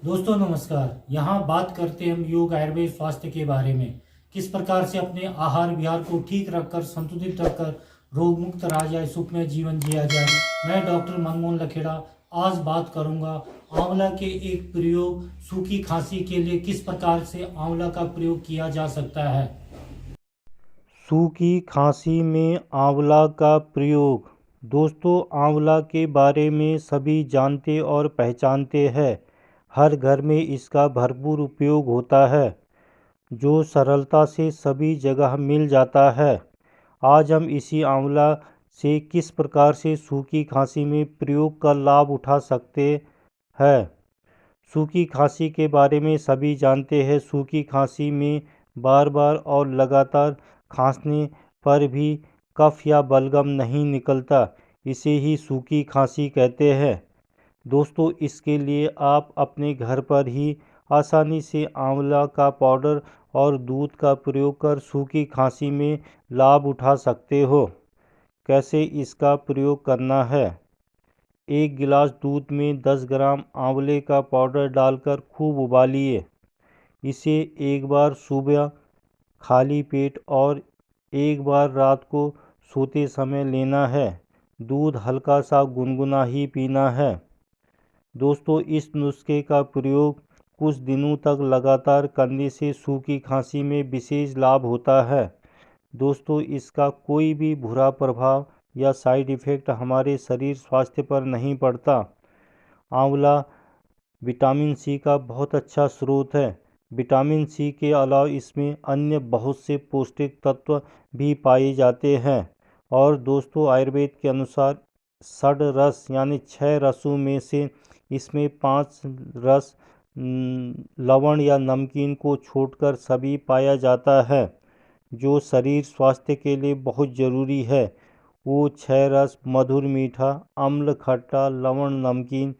दोस्तों नमस्कार। यहाँ बात करते हैं हम योग आयुर्वेद स्वास्थ्य के बारे में। किस प्रकार से अपने आहार विहार को ठीक रखकर संतुलित रखकर रोग मुक्त रहा जाए, सुखमय जीवन जिया जाए। मैं डॉक्टर मनमोहन लखेड़ा आज बात करूंगा आंवला के एक प्रयोग सूखी खांसी के लिए किस प्रकार से आंवला का प्रयोग किया जा सकता है। सूखी खांसी में आंवला का प्रयोग। दोस्तों, आंवला के बारे में सभी जानते और पहचानते हैं। हर घर में इसका भरपूर उपयोग होता है, जो सरलता से सभी जगह मिल जाता है। आज हम इसी आंवला से किस प्रकार से सूखी खांसी में प्रयोग का लाभ उठा सकते हैं। सूखी खांसी के बारे में सभी जानते हैं। सूखी खांसी में बार बार और लगातार खांसने पर भी कफ या बलगम नहीं निकलता, इसे ही सूखी खांसी कहते हैं। दोस्तों, इसके लिए आप अपने घर पर ही आसानी से आंवला का पाउडर और दूध का प्रयोग कर सूखी खांसी में लाभ उठा सकते हो। कैसे इसका प्रयोग करना है। एक गिलास दूध में 10 ग्राम आंवले का पाउडर डालकर खूब उबालिए। इसे एक बार सुबह खाली पेट और एक बार रात को सोते समय लेना है। दूध हल्का सा गुनगुना ही पीना है। दोस्तों, इस नुस्खे का प्रयोग कुछ दिनों तक लगातार करने से सूखी खांसी में विशेष लाभ होता है। दोस्तों, इसका कोई भी बुरा प्रभाव या साइड इफ़ेक्ट हमारे शरीर स्वास्थ्य पर नहीं पड़ता। आंवला विटामिन सी का बहुत अच्छा स्रोत है। विटामिन सी के अलावा इसमें अन्य बहुत से पौष्टिक तत्व भी पाए जाते हैं। और दोस्तों, आयुर्वेद के अनुसार षड रस यानी 6 रसों में से इसमें 5 रस लवण या नमकीन को छोड़कर सभी पाया जाता है, जो शरीर स्वास्थ्य के लिए बहुत ज़रूरी है। वो 6 रस मधुर मीठा, अम्ल खट्टा, लवण नमकीन,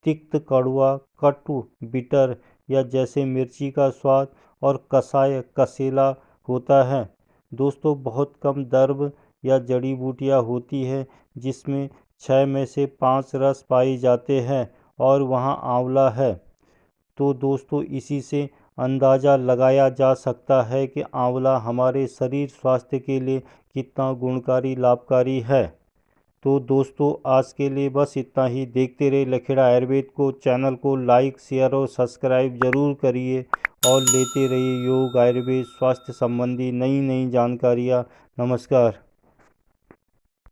तिक्त कड़वा, कटु बिटर या जैसे मिर्ची का स्वाद और कसाय कसेला होता है। दोस्तों, बहुत कम दर्भ या जड़ी बूटियाँ होती है जिसमें 6 में से 5 रस पाए जाते हैं और वहाँ आंवला है। तो दोस्तों, इसी से अंदाज़ा लगाया जा सकता है कि आंवला हमारे शरीर स्वास्थ्य के लिए कितना गुणकारी लाभकारी है। तो दोस्तों, आज के लिए बस इतना ही। देखते रहिए लखेड़ा आयुर्वेद को। चैनल को लाइक शेयर और सब्सक्राइब ज़रूर करिए और लेते रहिए योग आयुर्वेद स्वास्थ्य संबंधी नई नई जानकारियाँ। नमस्कार।